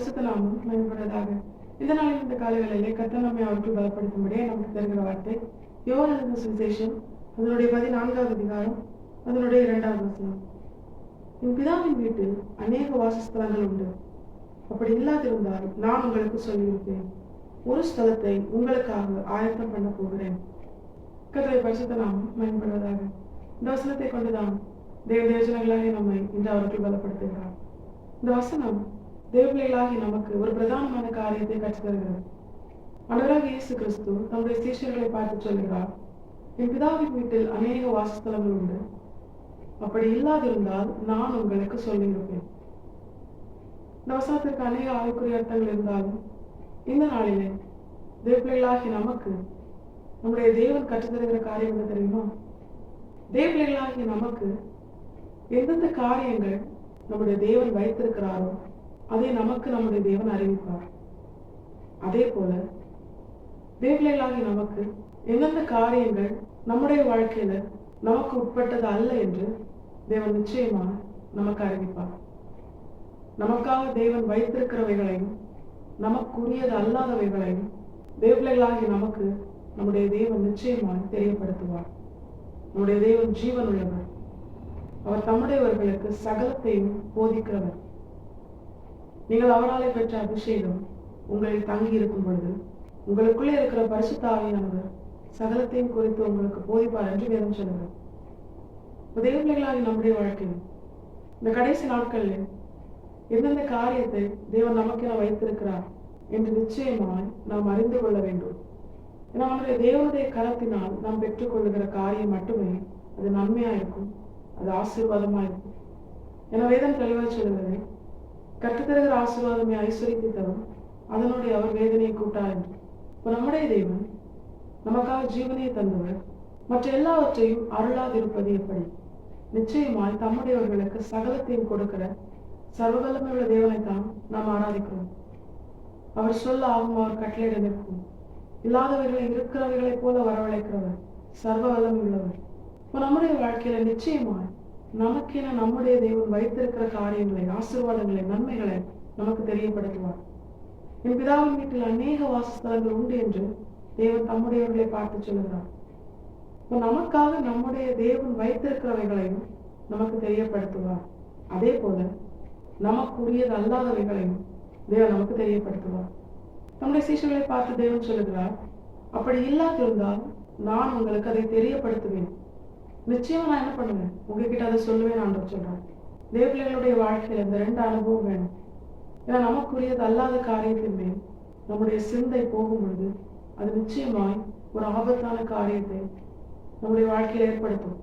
பரிசுத்த நாமம் மகிமைப்படுவதாக. இந்த நாளில் இந்த காலைகளிலே கர்த்தர் நம்மை அவருக்கு பலப்படுத்தும்படியே நமக்கு தருகிற வார்த்தை யோவான் எழுதின சுவிசேஷம் அதனுடைய 14வது அதிகாரம் அதனுடைய 2வது வசனம். என் பிதாவின் வீட்டில் அநேக வாசஸ்தலங்கள் உண்டு. அப்படி இல்லாதிருந்தால் நான் உங்களுக்கு சொல்லியிருப்பேன். ஒரு ஸ்தலத்தை உங்களுக்காக ஆயத்தம் பண்ண போகிறேன். கர்த்தருடைய பரிசுத்த நாமம் மகிமைப்படுவதாக. இந்த வசனத்தை கொண்டுதான் தேவஜனங்களாகி நம்மை இன்று அவர்கள் பலப்படுத்துகிறார். இந்த வசனம் தேவபிள்ளைகளாகி நமக்கு ஒரு பிரதானமான காரியத்தை கற்றுத் தருகிறது. ஆண்டவராகிய இயேசு கிறிஸ்து தம்முடைய சீஷர்களை பார்த்து சொல்கிறார், என் பிதாவின் வீட்டில் அநேக வாசஸ்தலங்கள் உண்டு. அப்படி இல்லாதிருந்தால் நான் உங்களுக்கு சொல்லியிருப்பேன். இந்த வசனத்திற்கு அநேக ஆவிக்குரிய அர்த்தங்கள் இருந்தாலும் இந்த நாளிலே தேவபிள்ளைகளாகி நமக்கு நம்முடைய தேவன் கற்றுத் தருகிற காரியம் என்ன தெரியுமா? தேவபிள்ளைகளாகி நமக்கு எந்தெந்த காரியங்கள் நம்முடைய தேவன் வைத்திருக்கிறாரோ அதை நமக்கு நம்முடைய தேவன் அறிவிப்பார். அதே போல தேவபிள்ளைகளாகி நமக்கு எந்தெந்த காரியங்கள் நம்முடைய வாழ்க்கையில நமக்கு உட்பட்டது அல்ல என்று தேவன் நிச்சயமாக நமக்கு அறிவிப்பார். நமக்காக தேவன் வைத்திருக்கிறவைகளையும் நமக்குரியது அல்லாதவைகளையும் தேவபிள்ளைகளாகி நமக்கு நம்முடைய தேவன் நிச்சயமாக தெரியப்படுத்துவார். நம்முடைய தேவன் ஜீவன் உள்ளவர். அவர் தம்முடையவர்களுக்கு சகலத்தையும் போதிக்கிறவர். நீங்கள் அவராலே பெற்ற அபிஷேகம் உங்களில் தங்கி இருக்கும் பொழுது உங்களுக்குள்ளே இருக்கிற பரிசுத்த ஆவியானவர் சகலத்தையும் குறித்து உங்களுக்கு போதிப்பார் என்று வேதம் சொல்லுங்கள். தேவபிள்ளைகளாகி நம்முடைய வாழ்க்கையில் இந்த கடைசி நாட்களில் எந்தெந்த காரியத்தை தேவன் நமக்கென வைத்திருக்கிறார் என்று நிச்சயமாய் நாம் அறிந்து கொள்ள வேண்டும். ஏன்னா நம்முடைய தேவனுடைய கரத்தினால் நாம் பெற்றுக்கொள்ளுகிற காரியம் மட்டுமே அது நன்மையா இருக்கும், அது ஆசீர்வாதமா இருக்கும். என வேதம் தெளிவாக சொல்லுகிறது, கற்றுத்தருகிற ஆசீர்வாதமே ஐஸ்வரியத்தை தரும், அதனுடைய அவர் வேதனையை கூட்டார் என்று. இப்போ நம்முடைய தேவன் நமக்காக ஜீவனையை தந்தவர் மற்ற எல்லாவற்றையும் அருளாதிருப்பது எப்படி? நிச்சயமாய் தம்முடையவர்களுக்கு சகலத்தையும் கொடுக்கிற சர்வவல்லமை உள்ள தேவனைத்தான் நாம் ஆராதிக்கிறோம். அவர் சொல்ல ஆகும், அவர் கட்டளையிட நிற்கும். இல்லாதவர்களை இருக்கிறவர்களைப் போல வரவழைக்கிறவர், சர்வ வல்லமை உள்ளவர். இப்போ நம்முடைய வாழ்க்கையில நிச்சயமாய் நமக்கென நம்முடைய தேவன் வைத்திருக்கிற காரியங்களை, ஆசீர்வாதங்களை, நன்மைகளை நமக்கு தெரியப்படுத்துவார். என் பிதாவின் வீட்டில் அநேக வாசஸ்தலங்கள் உண்டு என்று தேவன் தம்முடையவர்களை பார்த்து சொல்லுகிறார். இப்போ நமக்காக நம்முடைய தேவன் வைத்திருக்கிறவைகளையும் நமக்கு தெரியப்படுத்துவார். அதே போல நமக்குரியது அல்லாதவைகளையும் தேவன் நமக்கு தெரியப்படுத்துவார். நம்முடைய சீஷர்களை பார்த்து தேவன் சொல்லுகிறார், அப்படி இல்லாதிருந்தால் நான் உங்களுக்கு அதை தெரியப்படுத்துவேன். நிச்சயமா நான் என்ன பண்ணுவேன்? உங்ககிட்ட அதை சொல்லுவேன் ஆண்டவர் சொல்றார். தேவபிள்ளைகளுடைய வாழ்க்கையில இந்த 2 அனுபவம் வேணும். ஏன்னா நமக்குரியது அல்லாத காரியத்தின் மேல் நம்முடைய சிந்தை போகும் பொழுது அது நிச்சயமாய் ஒரு ஆபத்தான காரியத்தை நம்முடைய வாழ்க்கையில ஏற்படுத்தும்.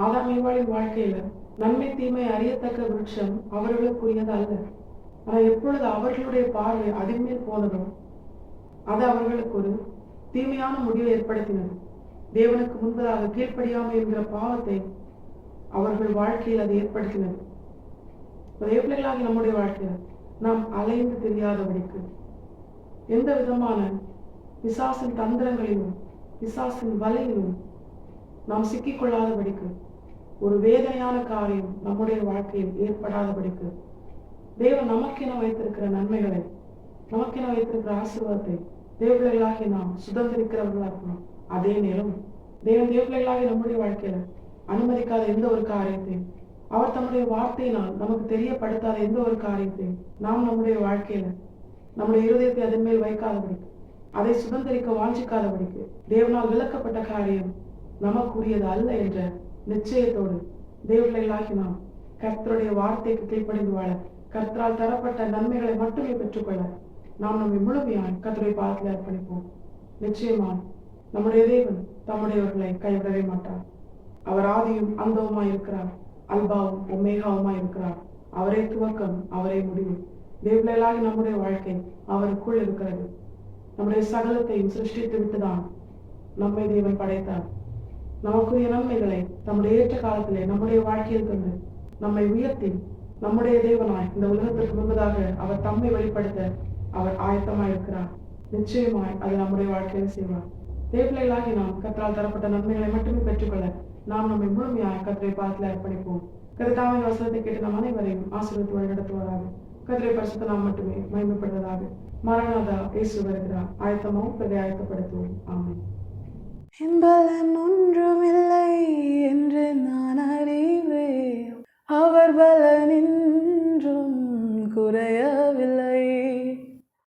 ஆதாம் ஏவாளின் வாழ்க்கையில நன்மை தீமை அறியத்தக்க விருட்சம் அவர்களுக்குரியது அல்ல. ஆனா எப்பொழுது அவர்களுடைய பார்வை அதன் மேல் போனதோ அது அவர்களுக்கு ஒரு தீமையான முடிவை ஏற்படுத்தினது. தேவனுக்கு முன்பதாக கீழ்ப்படியாமை என்கிற பாவத்தை அவர்கள் வாழ்க்கையில் அது ஏற்படுத்தினது. தேவபிள்ளைகளாகி நம்முடைய வாழ்க்கையில் நாம் அலைந்து தெரியாதபடிக்கு, எந்த விதமான பிசாசின் தந்திரங்களிலும் பிசாசின் வலையிலும் நாம் சிக்கிக்கொள்ளாதபடிக்கு, ஒரு வேதனையான காரியம் நம்முடைய வாழ்க்கையில் ஏற்படாதபடிக்கு தேவன் நமக்கென வைத்திருக்கிற நன்மைகளை, நமக்கென வைத்திருக்கிற ஆசீர்வாதத்தை தேவபிள்ளைகளாகி நாம் சுதந்திரிக்கிறவர்களா இருக்கணும். அதே நேரம் தேவன் தேவபிள்ளைகளாகி நம்முடைய வாழ்க்கையில அனுமதிக்காத எந்த ஒரு காரியத்தையும், அவர் தம்முடைய வார்த்தையினால் நமக்கு தெரியப்படுத்தாத எந்த ஒரு காரியத்தையும் நாம் நம்முடைய வாழ்க்கையில நம்முடைய இருதயத்தை அதன் மேல் வைக்காதபடிக்கு, அதை சுதந்திரிக்க வாஞ்சிக்காதபடிக்கு, தேவனால் விளக்கப்பட்ட காரியம் நமக்குரியது அல்ல என்ற நிச்சயத்தோடு தேவபிள்ளைகளாகி நாம் கர்த்தருடைய வார்த்தைக்கு கீழ்ப்படிந்து வாழ, கர்த்தரால் தரப்பட்ட நன்மைகளை மட்டுமே பெற்றுக்கொள்ள நாம் நம்மை முழுமையாய் கர்த்தருடைய பாதத்தில் அர்ப்பணிப்போம். நிச்சயமாய் நம்முடைய தேவன் தம்முடையவர்களை கைவிடவே மாட்டார். அவர் ஆதியும் அந்தவுமாய் இருக்கிறார், அல்பாவும் ஒமேகாவுமாய் இருக்கிறார். அவரே துவக்கம், அவரே முடிவு. தேவபிள்ளைகளாகி நம்முடைய வாழ்க்கை அவருக்குள் இருக்கிறது. நம்முடைய சகலத்தையும் சிருஷ்டித்து விட்டுதான் நம்மை தேவன் படைத்தார். நமக்குரிய நன்மைகளை நம்முடைய ஏற்ற காலத்திலே நம்முடைய வாழ்க்கையில் தந்து நம்மை உயர்த்தி நம்முடைய தேவனாய் இந்த உலகத்திற்கு முன்பதாக அவர் தம்மை வெளிப்படுத்த அவர் ஆயத்தமாய் இருக்கிறார். நிச்சயமாய் அது நம்முடைய வாழ்க்கையில செய்வார். தேவபிள்ளைகளாகி நாம் கர்த்தரால் தரப்பட்ட நன்மைகளை மட்டுமே பெற்றுக்கொள்ள நாம் நம்மை முழுமையாய் கர்த்தருடைய பாதத்தில் அர்ப்பணிப்போம். கர்த்தாவின் வசனத்தை கேட்டு நம் அனைவரையும் ஆசீர்வதித்து வழிநடத்துவாராக. கர்த்தருடைய பரிசுத்த நாமம் மட்டுமே மகிமைப்படுவதாக. மாரநாதா, இயேசு வருகிறார். ஆயத்தமாவும் பிறரை ஆயத்தப்படுத்துவோம். ஆமென். என்பலன்